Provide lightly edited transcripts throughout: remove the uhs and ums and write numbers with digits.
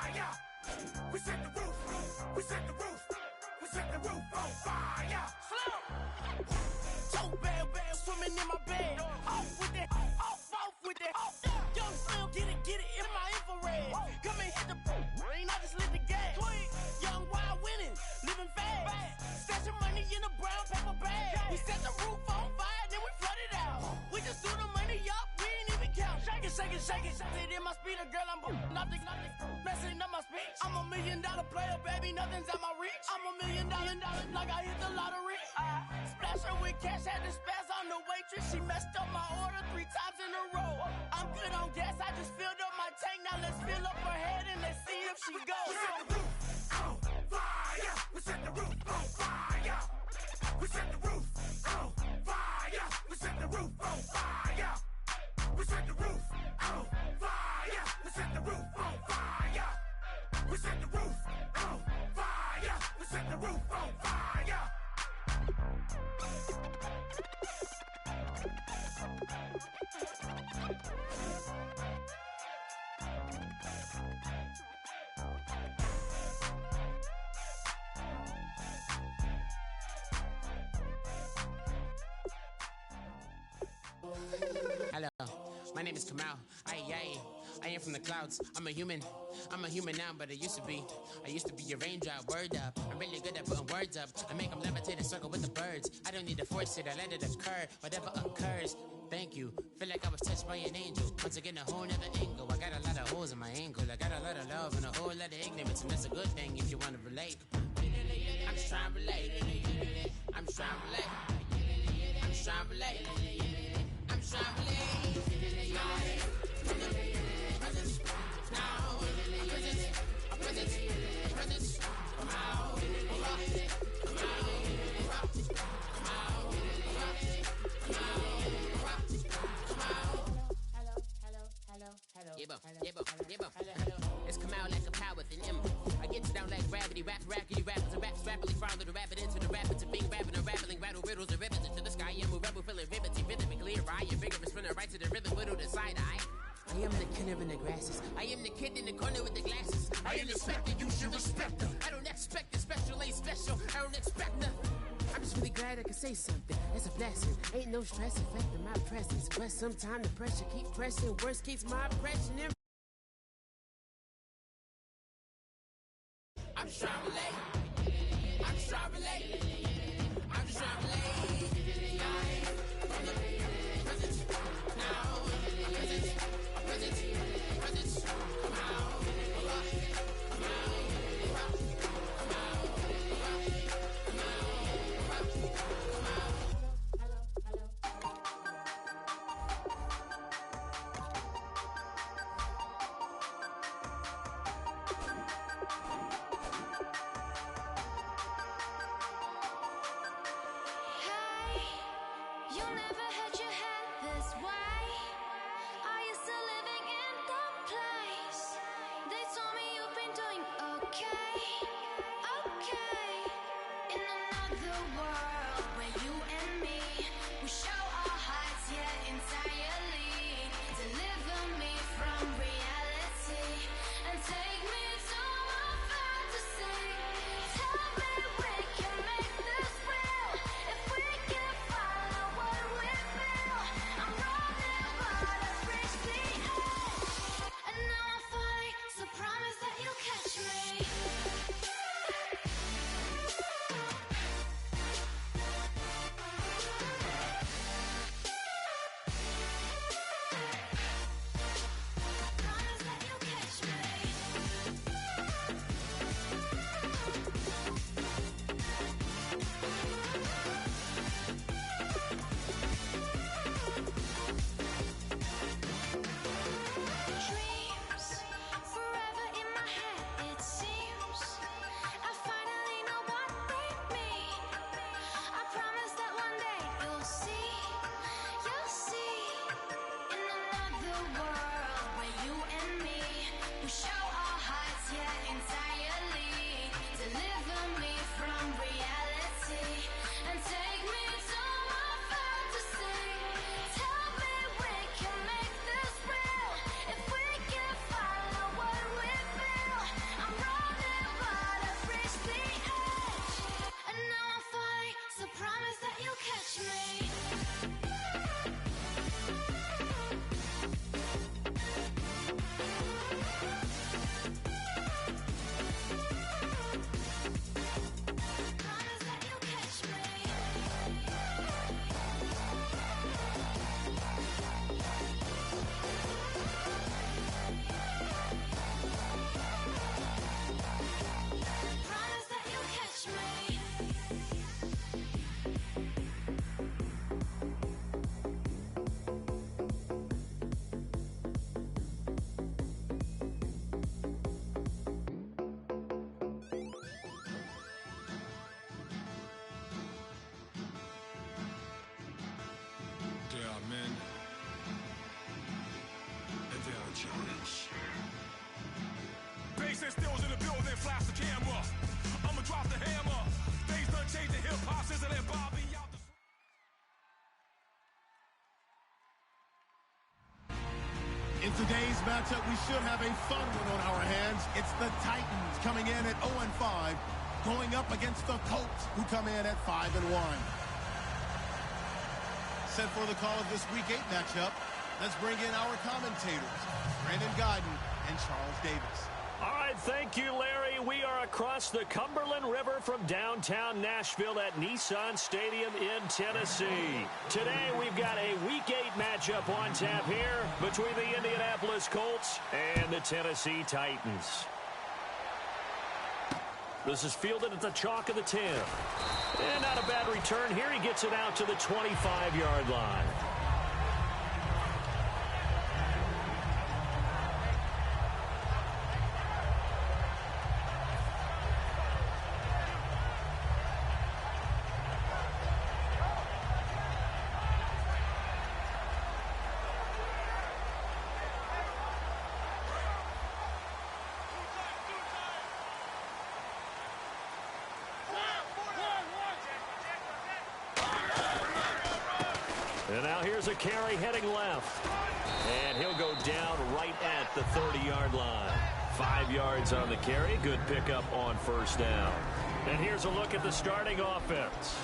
fire. We set the roof. We set the roof. We set the roof on fire. Slow. So bad, swimming in my bed. Off with that, off with that. Young Slim, get it in my infrared. Come and hit the rain, I just lit the gas. Young wild winning, living fast. Stashing money in a brown paper bag. We set the roof on fire, then we flood it out. We just threw the money up, we ain't even count. Shake it, shake it, shake it. Shake it in my speeder, girl, I'm nothing, messing up my speech. I'm $1 million player, baby, nothing's at my reach. I'm $1 million, like I hit the lottery. Splash her with cash, had to spaz on the waitress. She messed up my order 3 times in a row. I'm good on gas, I just filled up my tank. Now let's fill up her head and let's see if she goes. We set the roof on fire. We set the roof on fire. We set the roof on fire. We set the roof on fire. We set the roof on fire. We set the roof on fire. We set the roof on fire. We set the roof on fire. Hello, my name is Kamal. I am from the clouds. I'm a human now, but I used to be a raindrop. Word up, I'm really good at putting words up. I make them levitate and circle with the birds. I don't need to force it, I let it occur. Whatever occurs, thank you. Feel like I was touched by an angel. Once again, a whole nother angle. I got a lot of holes in my ankle. I got a lot of love and a whole lot of ignorance, and that's a good thing if you want to relate. I'm just trying to relate. I'm just trying to relate. I'm just trying to relate. I'm just trying to relate. It's come out like a power within him. I get down like gravity, rackety rappers and raps rapidly follow the rapid into the rapids of being rapping and rattling, rattle riddles and rivets into the sky. I'm a rebel feeling riveting, rhythmically right, your vigorous spinner right to the rhythm, widow to side eye. I am the killer in the grasses. I am the kid in the corner with the glasses. I am the specter, you should respect them. I don't expect the special, ain't special. I don't expect nothing. I'm just really glad I can say something. That's a blessing. Ain't no stress affecting my presence. But sometimes the pressure keep pressing. Worst keeps my oppression in. I'm just trying to relate. I'm just trying to relate. I'm just trying to relate. In today's matchup, we should have a fun one on our hands. It's the Titans coming in at 0-5, going up against the Colts, who come in at 5-1. Set for the call of this Week 8 matchup, let's bring in our commentators, Brandon Godden and Charles Davis. All right, thank you, Larry. We are across the Cumberland River from downtown Nashville at Nissan Stadium in Tennessee. Today, we've got a Week 8 matchup on tap here between the Indianapolis Colts and the Tennessee Titans. This is fielded at the chalk of the 10. And not a bad return here. He gets it out to the 25-yard line. And now here's a carry heading left. And he'll go down right at the 30-yard line. 5 yards on the carry. Good pickup on first down. And here's a look at the starting offense.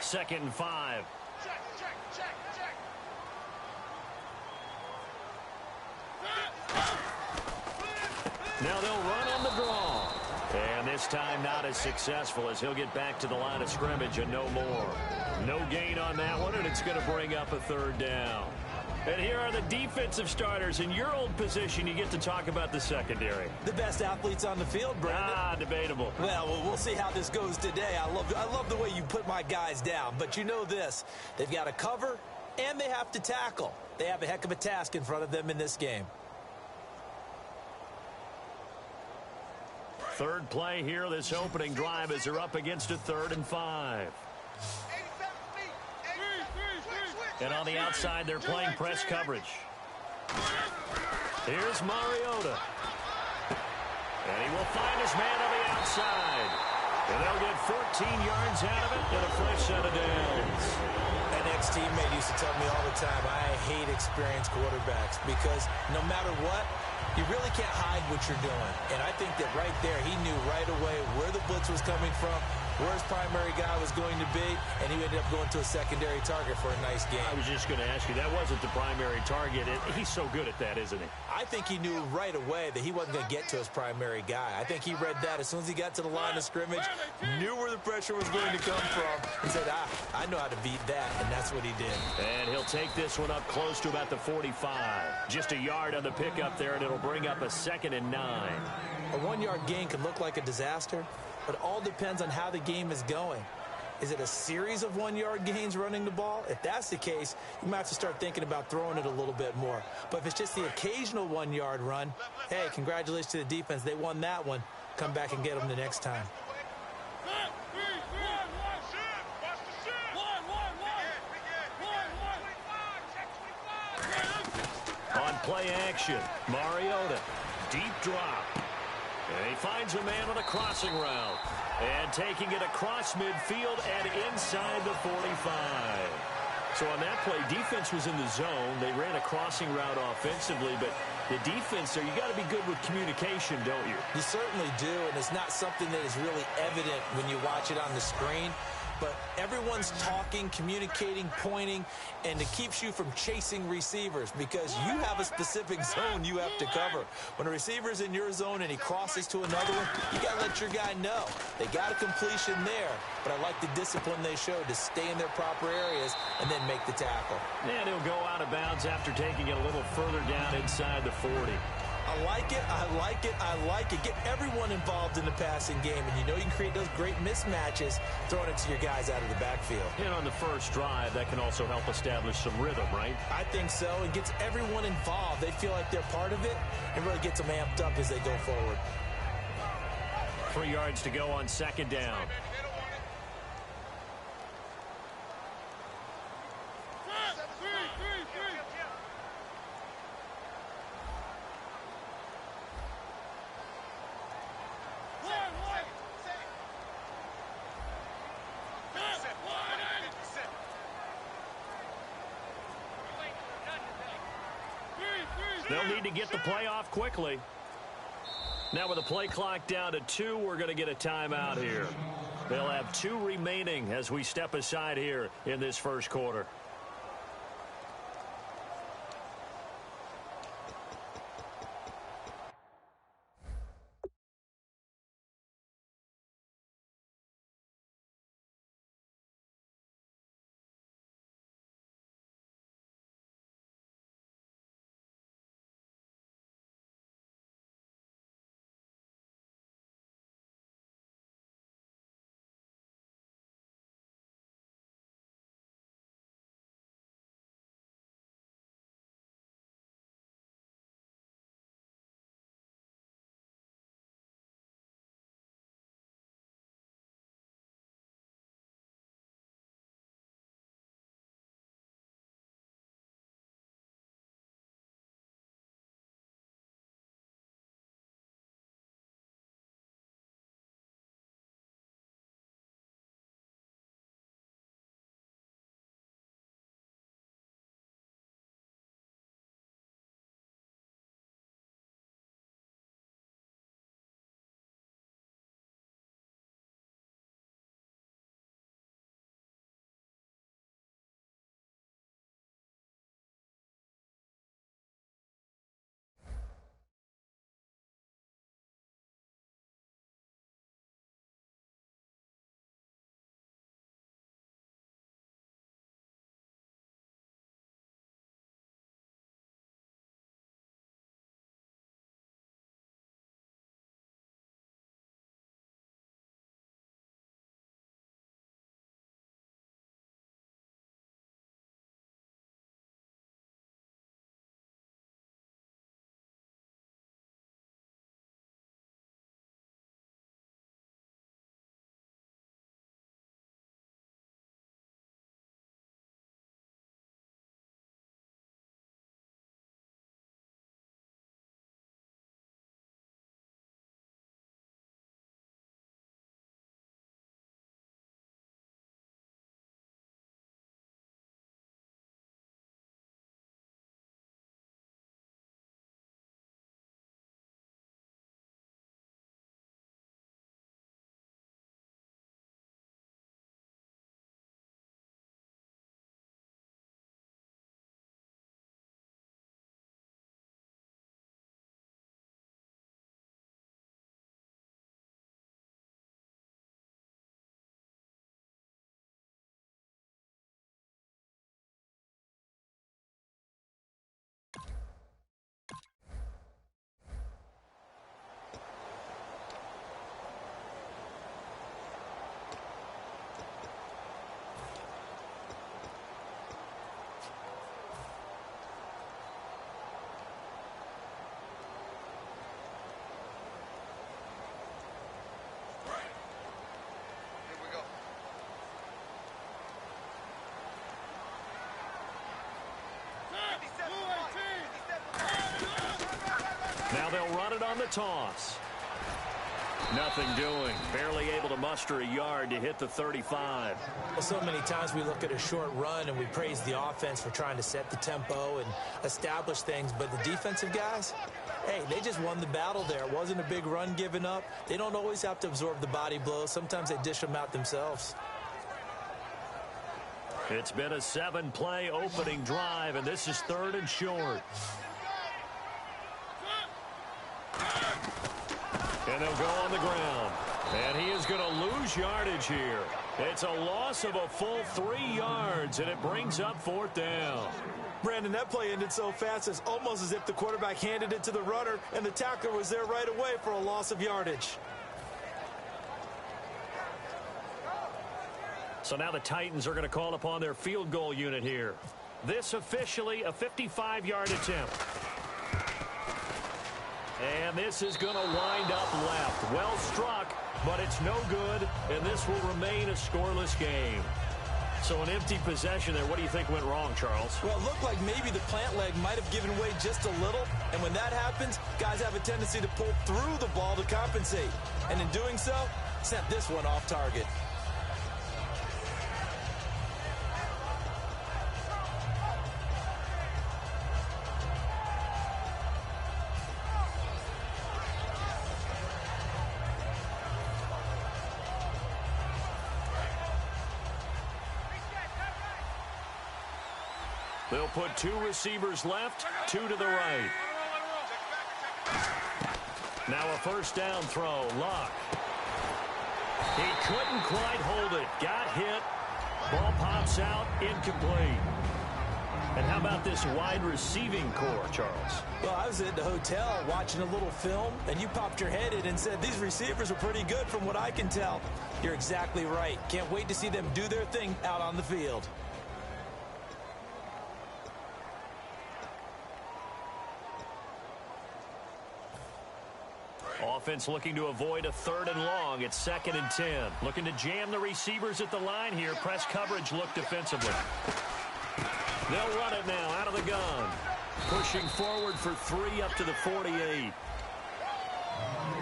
Second and 5. Check. Now they'll run on the draw. And this time not as successful as he'll get back to the line of scrimmage and no more. No gain on that one, and it's going to bring up a third down. And here are the defensive starters. In your old position, you get to talk about the secondary. The best athletes on the field, Brandon. Debatable. Well, we'll see how this goes today. I love the way you put my guys down. But you know this. They've got to cover, and they have to tackle. They have a heck of a task in front of them in this game. Third play here, this opening drive, as they're up against a 3rd and 5. And on the outside, they're playing press coverage. Here's Mariota. And he will find his man on the outside. And they'll get 14 yards out of it and a fresh set of downs. An ex-teammate used to tell me all the time, I hate experienced quarterbacks because no matter what, you really can't hide what you're doing. And I think that right there, he knew right away where the blitz was coming from, where his primary guy was going to be, and he ended up going to a secondary target for a nice game. I was just going to ask you, that wasn't the primary target. He's so good at that, isn't he? I think he knew right away that he wasn't going to get to his primary guy. I think he read that as soon as he got to the line of scrimmage, knew where the pressure was going to come from, and said, I know how to beat that, and that's what he did. And he'll take this one up close to about the 45. Just a yard on the pickup there, and it'll bring up a 2nd and 9. A 1-yard gain can look like a disaster, but it all depends on how the game is going. Is it a series of 1-yard gains running the ball? If that's the case, you might have to start thinking about throwing it a little bit more. But if it's just the occasional 1-yard run, hey, congratulations to the defense. They won that one. Come back and get them the next time. On play action, Mariota, deep drop. And he finds a man on a crossing route. And taking it across midfield and inside the 45. So on that play, defense was in the zone. They ran a crossing route offensively, but the defense there, you got to be good with communication, don't you? You certainly do, and it's not something that is really evident when you watch it on the screen. But everyone's talking, communicating, pointing, and it keeps you from chasing receivers because you have a specific zone you have to cover. When a receiver's in your zone and he crosses to another one, you got to let your guy know. They got a completion there, but I like the discipline they showed to stay in their proper areas and then make the tackle. And he'll go out of bounds after taking it a little further down inside the 40. I like it, I like it, I like it. Get everyone involved in the passing game, and you know you can create those great mismatches throwing it to your guys out of the backfield. And on the first drive, that can also help establish some rhythm, right? I think so. It gets everyone involved. They feel like they're part of it and really gets them amped up as they go forward. 3 yards to go on 2nd down. They'll need to get the play off quickly. Now with the play clock down to 2, we're going to get a timeout here. They'll have 2 remaining as we step aside here in this first quarter. Now they'll run it on the toss. Nothing doing. Barely able to muster a yard to hit the 35. Well, so many times we look at a short run and we praise the offense for trying to set the tempo and establish things, but the defensive guys, hey, they just won the battle there. It wasn't a big run given up. They don't always have to absorb the body blows. Sometimes they dish them out themselves. It's been a 7-play opening drive, and this is 3rd and short. And they'll go on the ground. And he is going to lose yardage here. It's a loss of a full 3 yards, and it brings up 4th down. Brandon, that play ended so fast, it's almost as if the quarterback handed it to the runner, and the tackler was there right away for a loss of yardage. So now the Titans are going to call upon their field goal unit here. This officially a 55-yard attempt. And this is going to wind up left. Well struck, but it's no good, and this will remain a scoreless game. So an empty possession there. What do you think went wrong, Charles? Well, it looked like maybe the plant leg might have given way just a little, and when that happens, guys have a tendency to pull through the ball to compensate. And in doing so, sent this one off target. They'll put 2 receivers left, 2 to the right. Now a first down throw. Luck. He couldn't quite hold it. Got hit. Ball pops out. Incomplete. And how about this wide receiving core, Charles? Well, I was at the hotel watching a little film, and you popped your head in and said, these receivers are pretty good from what I can tell. You're exactly right. Can't wait to see them do their thing out on the field. Offense looking to avoid a 3rd and long. It's 2nd and 10. Looking to jam the receivers at the line here. Press coverage look defensively. They'll run it now out of the gun. Pushing forward for 3 up to the 48.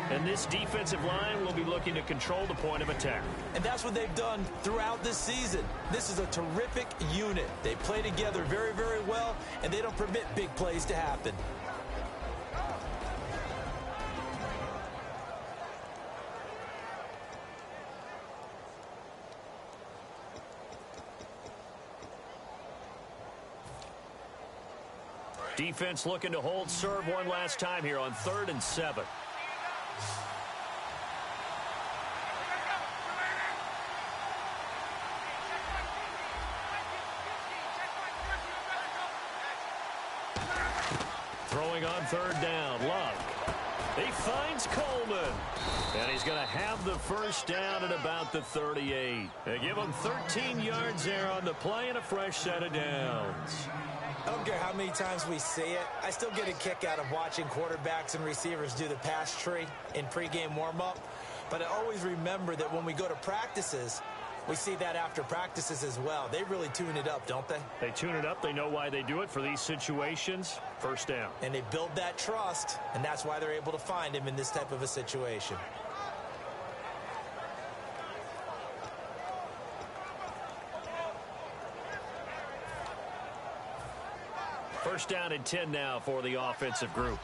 And this defensive line will be looking to control the point of attack. And that's what they've done throughout this season. This is a terrific unit. They play together very, very well, and they don't permit big plays to happen. Defense looking to hold serve one last time here on 3rd and 7. Throwing on 3rd down. Luck. He finds Coleman. And he's going to have the first down at about the 38. They give him 13 yards there on the play and a fresh set of downs. I don't care how many times we see it. I still get a kick out of watching quarterbacks and receivers do the pass tree in pregame warm-up. But I always remember that when we go to practices, we see that after practices as well. They really tune it up, don't they? They tune it up. They know why they do it for these situations. First down. And they build that trust, and that's why they're able to find him in this type of a situation. First down and 10 now for the offensive group.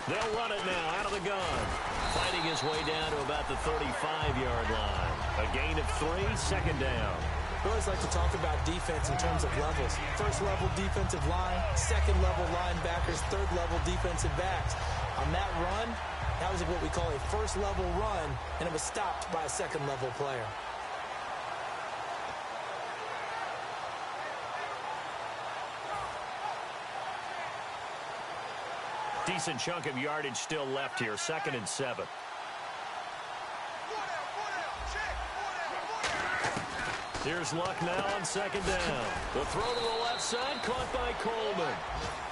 They'll run it now out of the gun. Fighting his way down to about the 35-yard line. A gain of 3, 2nd down. We always like to talk about defense in terms of levels. First level defensive line, second level linebackers, third level defensive backs. On that run, that was what we call a first level run, and it was stopped by a second level player. Decent chunk of yardage still left here. 2nd and 7. Here's Luck now on 2nd down. The throw to the left side caught by Coleman.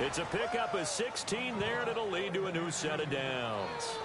It's a pickup of 16 there, and it'll lead to a new set of downs.